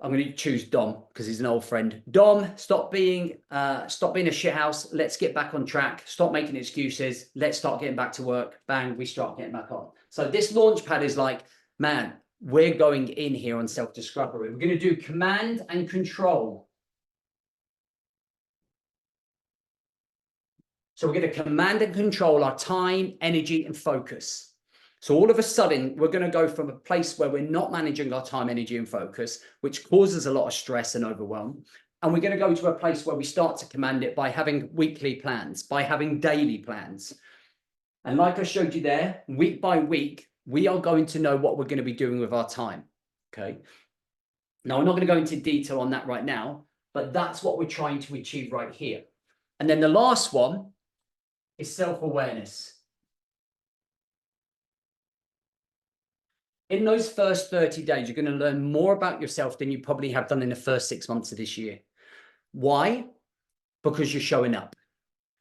I'm going to choose Dom because he's an old friend. Dom, stop being a shithouse. Let's get back on track. Stop making excuses. Let's start getting back to work. Bang, we start getting back on. So this launch pad is like, man, we're going in here on self-discovery. We're going to do command and control. So we're going to command and control our time, energy, and focus. So all of a sudden, we're going to go from a place where we're not managing our time, energy, and focus, which causes a lot of stress and overwhelm. And we're going to go to a place where we start to command it by having weekly plans, by having daily plans. And like I showed you there, week by week, we are going to know what we're going to be doing with our time. Okay. Now, I'm not going to go into detail on that right now, but that's what we're trying to achieve right here. And then the last one is self-awareness. In those first 30 days, you're going to learn more about yourself than you probably have done in the first 6 months of this year. Why? Because you're showing up.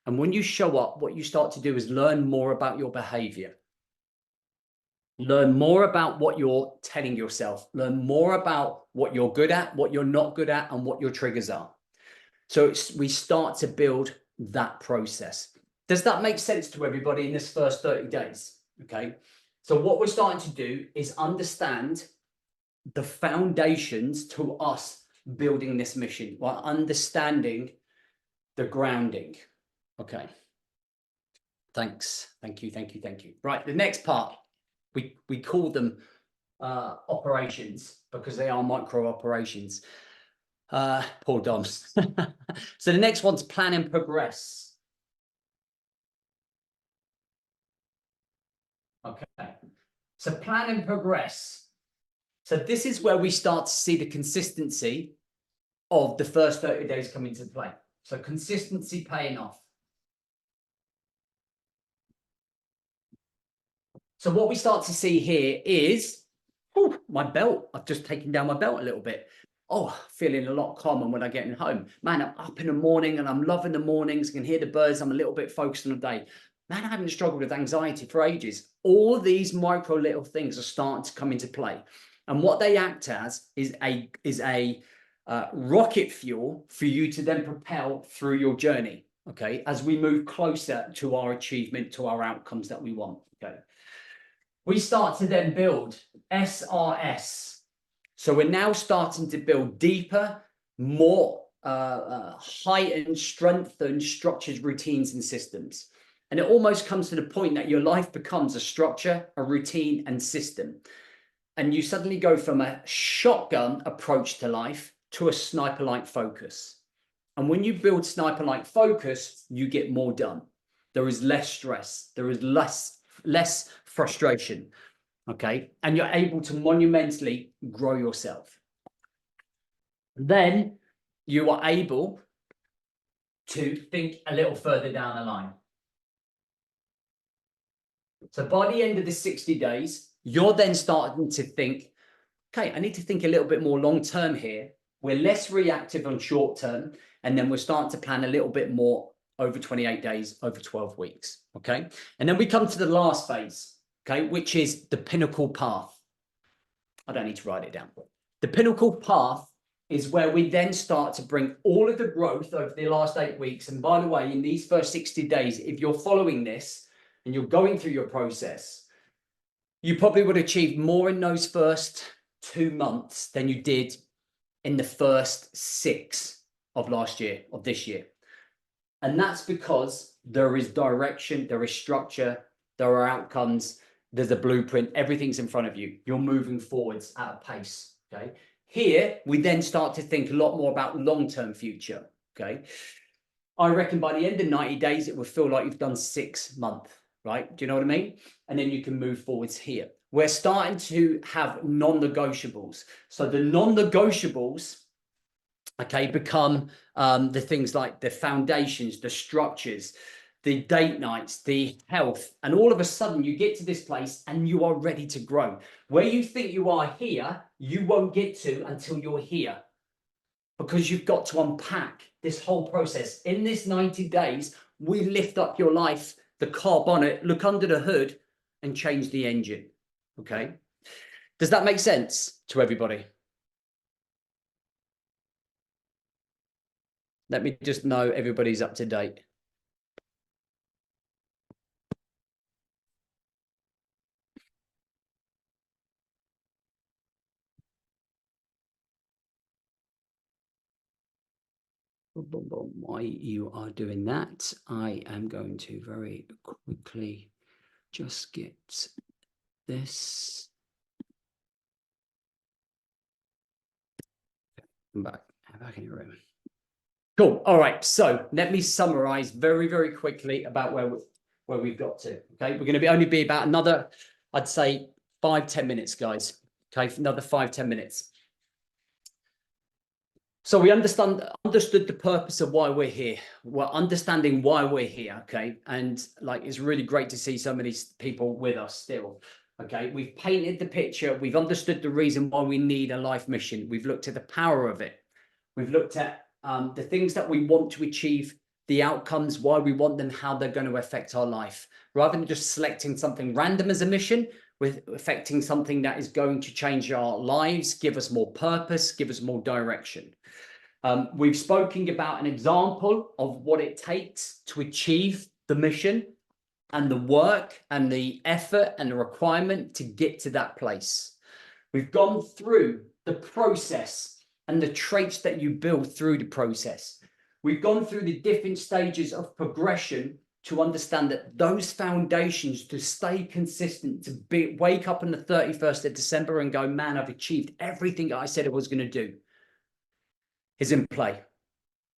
And when you show up, what you start to do is learn more about your behavior. Learn more about what you're telling yourself. Learn more about what you're good at, what you're not good at, and what your triggers are. So we start to build that process. Does that make sense to everybody in this first 30 days? Okay. So what we're starting to do is understand the foundations to us building this mission while understanding the grounding. Okay. Thanks. Thank you. Thank you. Thank you. Right. The next part, we call them operations because they are micro operations. Poor Doms. So the next one's plan and progress. Okay. So plan and progress. So this is where we start to see the consistency of the first 30 days come into play. So consistency paying off. So what we start to see here is, oh, my belt. I've just taken down my belt a little bit. Oh, feeling a lot calmer when I get home. Man, I'm up in the morning and I'm loving the mornings. I can hear the birds. I'm a little bit focused on the day. Man, I haven't struggled with anxiety for ages. All these micro little things are starting to come into play. And what they act as is a rocket fuel for you to then propel through your journey, okay, as we move closer to our achievement, to our outcomes that we want, okay. We start to then build SRS. So we're now starting to build deeper, more heightened, strengthened structures, routines, and systems. And it almost comes to the point that your life becomes a structure, a routine, and system. And you suddenly go from a shotgun approach to life to a sniper-like focus. And when you build sniper-like focus, you get more done. There is less stress. There is less frustration, okay? And you're able to monumentally grow yourself. Then you are able to think a little further down the line. So by the end of the 60 days, you're then starting to think, okay, I need to think a little bit more long-term here. We're less reactive on short-term, and then we're starting to plan a little bit more over 28 days, over 12 weeks, okay? And then we come to the last phase, okay, which is the pinnacle path. I don't need to write it down. The pinnacle path is where we then start to bring all of the growth over the last 8 weeks. And by the way, in these first 60 days, if you're following this and you're going through your process, you probably would achieve more in those first 2 months than you did in the first 6 of last year, of this year. And that's because there is direction, there is structure, there are outcomes, there's a blueprint, everything's in front of you. You're moving forwards at a pace, okay? Here, we then start to think a lot more about long-term future, okay? I reckon by the end of 90 days, it will feel like you've done 6 months, right? Do you know what I mean? And then you can move forwards here. We're starting to have non-negotiables. So the non-negotiables, okay, become the things like the foundations, the structures, the date nights, the health. And all of a sudden you get to this place and you are ready to grow. Where you think you are here, you won't get to until you're here. Because you've got to unpack this whole process. In this 90 days, we lift up your life, the car bonnet, look under the hood and change the engine, okay? Does that make sense to everybody? Let me just know everybody's up to date. While you are doing that, I am going to very quickly just get this. I'm back in your room. Cool. All right. So let me summarize very, very quickly about where we've got to. Okay. We're going to only be about another, I'd say 5-10 minutes, guys. Okay. Another 5-10 minutes. So we understood the purpose of why we're here. We're understanding why we're here, okay? And like, it's really great to see so many people with us still, okay? We've painted the picture. We've understood the reason why we need a life mission. We've looked at the power of it. We've looked at the things that we want to achieve, the outcomes, why we want them, how they're going to affect our life. Rather than just selecting something random as a mission, we're affecting something that is going to change our lives, give us more purpose, give us more direction. We've spoken about an example of what it takes to achieve the mission and the work and the effort and the requirement to get to that place. We've gone through the process and the traits that you build through the process. We've gone through the different stages of progression to understand that those foundations to stay consistent, to wake up on the 31st of December and go, man, I've achieved everything I said I was going to do, is in play.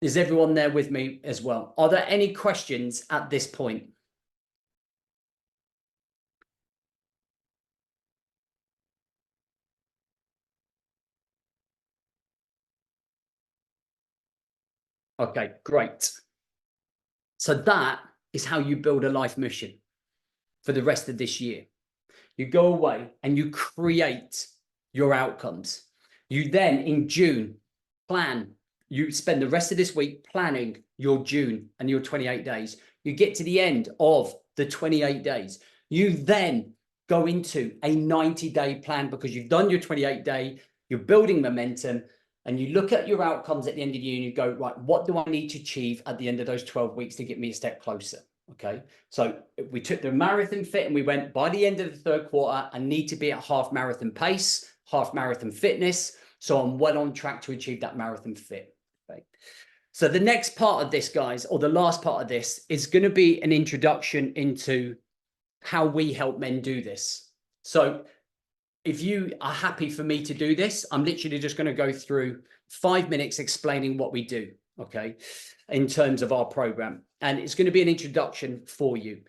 Is everyone there with me as well? Are there any questions at this point? Okay, great. So that is how you build a life mission for the rest of this year. You go away and you create your outcomes. You then, in June, plan. You spend the rest of this week planning your June and your 28 days. You get to the end of the 28 days. You then go into a 90-day plan because you've done your 28-day, you're building momentum, and you look at your outcomes at the end of the year and you go, right, what do I need to achieve at the end of those 12 weeks to get me a step closer? Okay, so we took the marathon fit and we went, by the end of the third quarter, I need to be at half marathon pace, half marathon fitness. So I'm well on track to achieve that marathon fit. Okay. So the next part of this, guys, or the last part of this, is going to be an introduction into how we help men do this. So if you are happy for me to do this, I'm literally just going to go through 5 minutes explaining what we do, okay, in terms of our program. And it's going to be an introduction for you.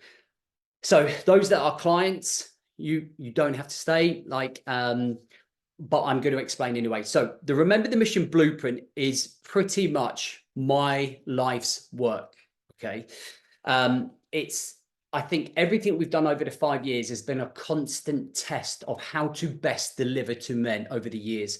So those that are clients, you don't have to stay, like, but I'm going to explain anyway. So the Remember the Mission Blueprint is pretty much my life's work, okay? I think everything we've done over the 5 years has been a constant test of how to best deliver to men over the years.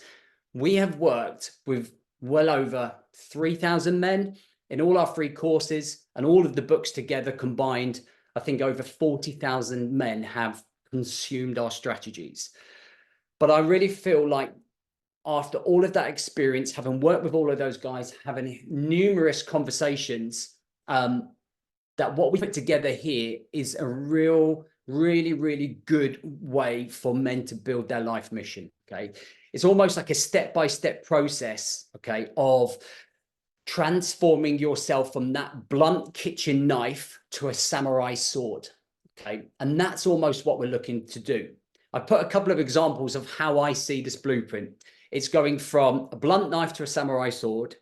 We have worked with well over 3,000 men in all our free courses, and all of the books together combined, I think over 40,000 men have consumed our strategies. But I really feel like after all of that experience, having worked with all of those guys, having numerous conversations, that what we put together here is a really good way for men to build their life mission. Okay, it's almost like a step-by-step process, okay, of transforming yourself from that blunt kitchen knife to a samurai sword. Okay, and that's almost what we're looking to do. I put a couple of examples of how I see this blueprint. It's going from a blunt knife to a samurai sword.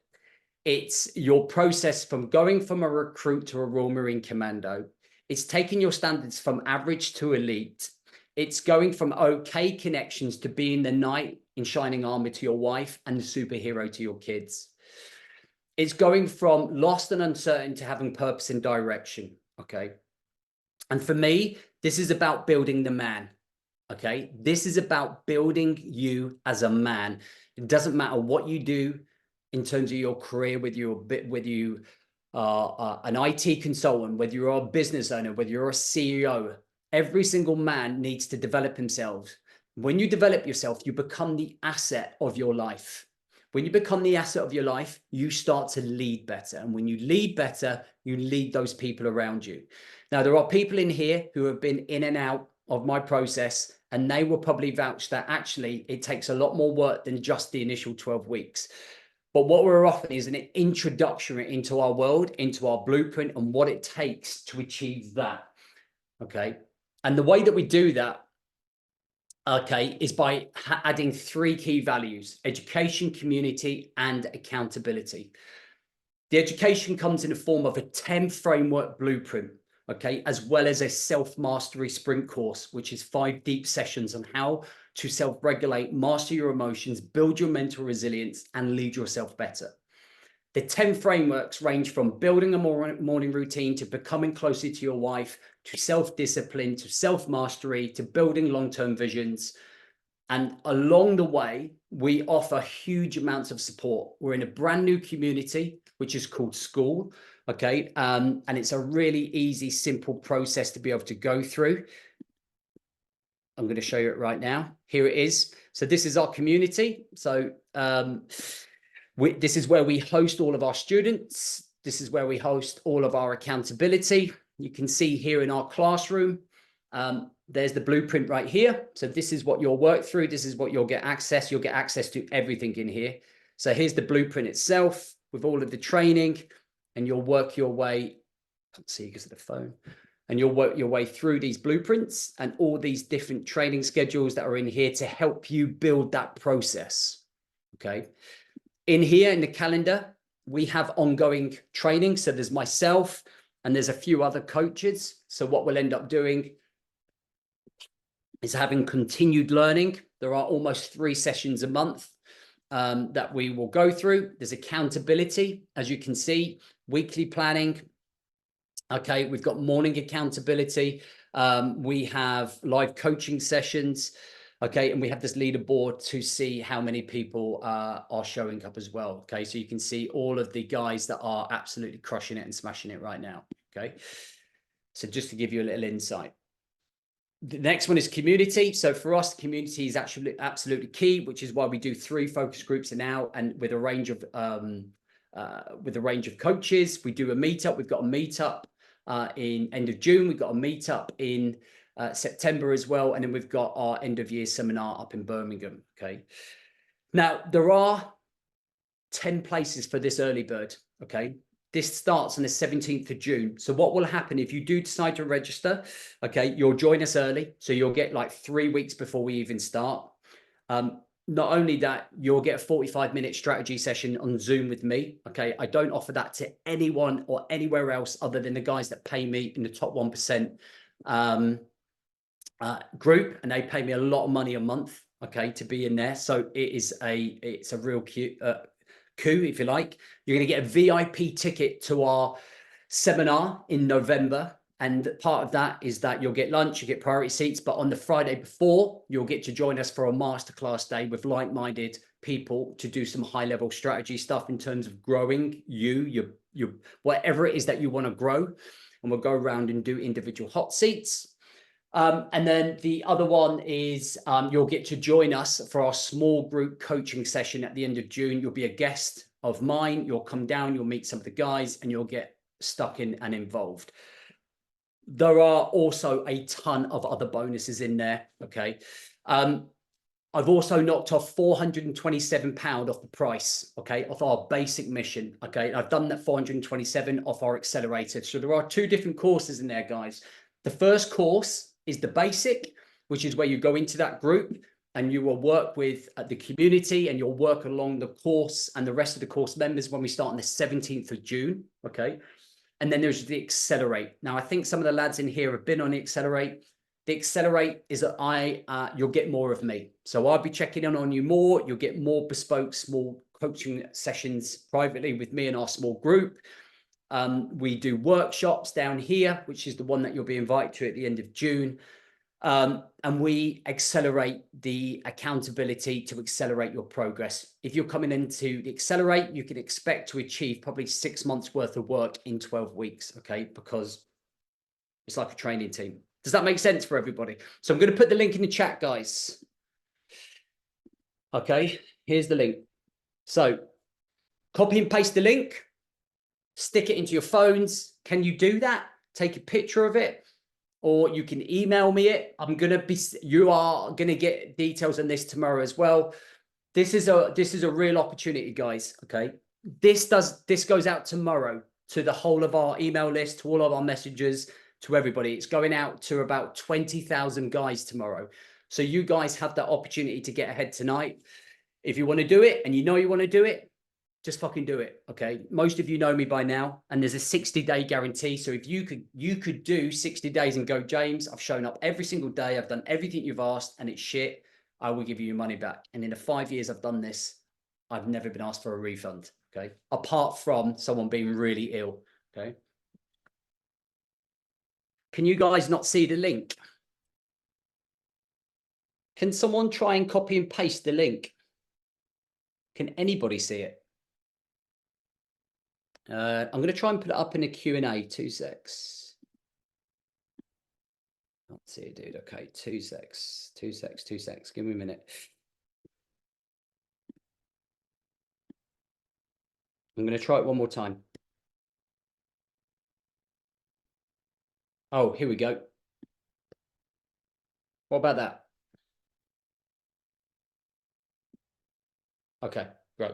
It's your process from going from a recruit to a Royal Marine Commando. It's taking your standards from average to elite. It's going from okay connections to being the knight in shining armor to your wife and the superhero to your kids. It's going from lost and uncertain to having purpose and direction, okay? And for me, this is about building the man, okay? This is about building you as a man. It doesn't matter what you do in terms of your career, whether you are an IT consultant, whether you're a business owner, whether you're a CEO, every single man needs to develop himself. When you develop yourself, you become the asset of your life. When you become the asset of your life, you start to lead better. And when you lead better, you lead those people around you. Now, there are people in here who have been in and out of my process, and they will probably vouch that actually it takes a lot more work than just the initial 12 weeks. But what we're offering is an introduction into our world, into our blueprint, and what it takes to achieve that. Okay. And the way that we do that, okay, is by adding 3 key values: education, community, and accountability. The education comes in the form of a 10 framework blueprint, okay, as well as a self-mastery sprint course, which is 5 deep sessions on how to self-regulate, master your emotions, build your mental resilience, and lead yourself better. The 10 frameworks range from building a morning routine to becoming closer to your wife, to self-discipline, to self-mastery, to building long-term visions. And along the way, we offer huge amounts of support. We're in a brand new community, which is called School. Okay. And it's a really easy, simple process to be able to go through. I'm going to show you it right now. Here it is. So this is our community. So this is where we host all of our students. This is where we host all of our accountability. You can see here in our classroom, there's the blueprint right here. So this is what you'll work through. This is what you'll get access. You'll get access to everything in here. So here's the blueprint itself with all of the training, and you'll work your way, can't see because of the phone, and you'll work your way through these blueprints and all these different training schedules that are in here to help you build that process. Okay. In here in the calendar, we have ongoing training. So there's myself and there's a few other coaches. So what we'll end up doing is having continued learning. There are almost 3 sessions a month. that we will go through. There's accountability, as you can see, weekly planning. Okay, we've got morning accountability. We have live coaching sessions. Okay, and we have this leaderboard to see how many people are showing up as well. Okay, so you can see all of the guys that are absolutely crushing it and smashing it right now. Okay, so just to give you a little insight. The next one is community. So for us, the community is actually absolutely key, which is why we do 3 focus groups now, and with a range of coaches. We do a meetup. We've got a meetup in end of June. We've got a meetup in September as well, and then we've got our end of year seminar up in Birmingham. Okay. Now there are 10 places for this early bird. Okay. This starts on the 17th of June. So what will happen if you do decide to register? Okay, you'll join us early. So you'll get like 3 weeks before we even start. Not only that, you'll get a 45-minute strategy session on Zoom with me. Okay, I don't offer that to anyone or anywhere else other than the guys that pay me in the top 1% group, and they pay me a lot of money a month. Okay, to be in there. So it's a real cute. Coup, if you like. You're going to get a VIP ticket to our seminar in November, and part of that is that you'll get lunch, you get priority seats, but on the Friday before, you'll get to join us for a masterclass day with like-minded people to do some high-level strategy stuff in terms of growing you whatever it is that you want to grow, and we'll go around and do individual hot seats. And then the other one is you'll get to join us for our small group coaching session at the end of June. You'll be a guest of mine. You'll come down, you'll meet some of the guys, and you'll get stuck in and involved. There are also a ton of other bonuses in there. Okay. I've also knocked off £427 off the price, okay, of our basic mission. Okay. I've done that 427 off our accelerator. So there are 2 different courses in there, guys. The first course is the basic, which is where you go into that group and you will work with the community, and you'll work along the course and the rest of the course members when we start on the 17th of June. Okay. And then there's the accelerate. Now, I think some of the lads in here have been on the accelerate. The accelerate is that you'll get more of me. So I'll be checking in on you more. You'll get more bespoke small coaching sessions privately with me and our small group. We do workshops down here, which is the one that you'll be invited to at the end of June. And we accelerate the accountability to accelerate your progress. If you're coming into the accelerate, you can expect to achieve probably 6 months worth of work in 12 weeks. Okay. Because it's like a training team. Does that make sense for everybody? So I'm going to put the link in the chat, guys. Okay. Here's the link. So copy and paste the link. Stick it into your phones. Can you do that? Take a picture of it, or you can email me it. You are going to get details on this tomorrow as well. This is a real opportunity, guys. Okay. This goes out tomorrow to the whole of our email list, to all of our messages, to everybody. It's going out to about 20,000 guys tomorrow. So you guys have that opportunity to get ahead tonight. If you want to do it and you know you want to do it, just fucking do it. Okay. Most of you know me by now, and there's a 60-day guarantee. So if you could do 60 days and go, James, I've shown up every single day. I've done everything you've asked and it's shit. I will give you your money back. And in the 5 years I've done this, I've never been asked for a refund. Okay. Apart from someone being really ill. Okay. Can you guys not see the link? Can someone try and copy and paste the link? Can anybody see it? I'm going to try and put it up in a Q&A. 2 secs. Can't see it, dude. Okay, 2 secs. 2 secs. 2 secs. Give me a minute. I'm going to try it one more time. Oh, here we go. What about that? Okay, great.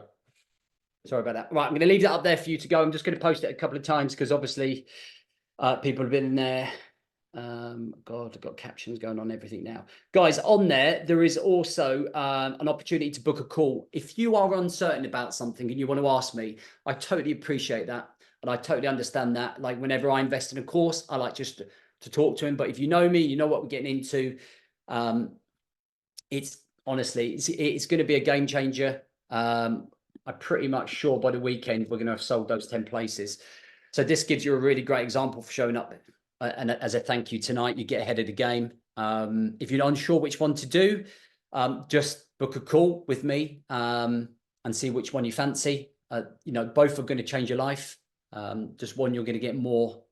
Sorry about that. Right, I'm going to leave that up there for you to go. I'm just going to post it a couple of times because obviously people have been in there. God, I've got captions going on everything now. Guys, on there is also an opportunity to book a call. If you are uncertain about something and you want to ask me, I totally appreciate that. And I totally understand that. Like whenever I invest in a course, I like just to talk to him. But if you know me, you know what we're getting into. It's honestly, it's going to be a game changer. I'm pretty much sure by the weekend we're going to have sold those 10 places. So this gives you a really great example for showing up. And as a thank you tonight, you get ahead of the game. If you're unsure which one to do, just book a call with me and see which one you fancy. Both are going to change your life. Just one, you're going to get more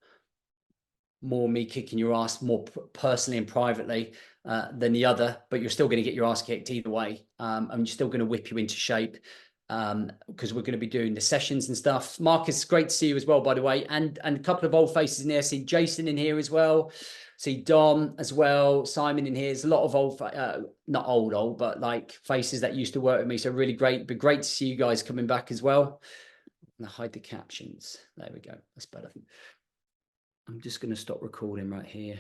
me kicking your ass more personally and privately than the other, but you're still going to get your ass kicked either way. And you're still going to whip you into shape because we're going to be doing the sessions and stuff. Marcus, great to see you as well, by the way. And a couple of old faces in there. See Jason in here as well. See Dom as well. Simon in here. There's a lot of old, not old, but like faces that used to work with me. So really great. But great to see you guys coming back as well. I'll hide the captions. There we go. That's better. I'm just going to stop recording right here.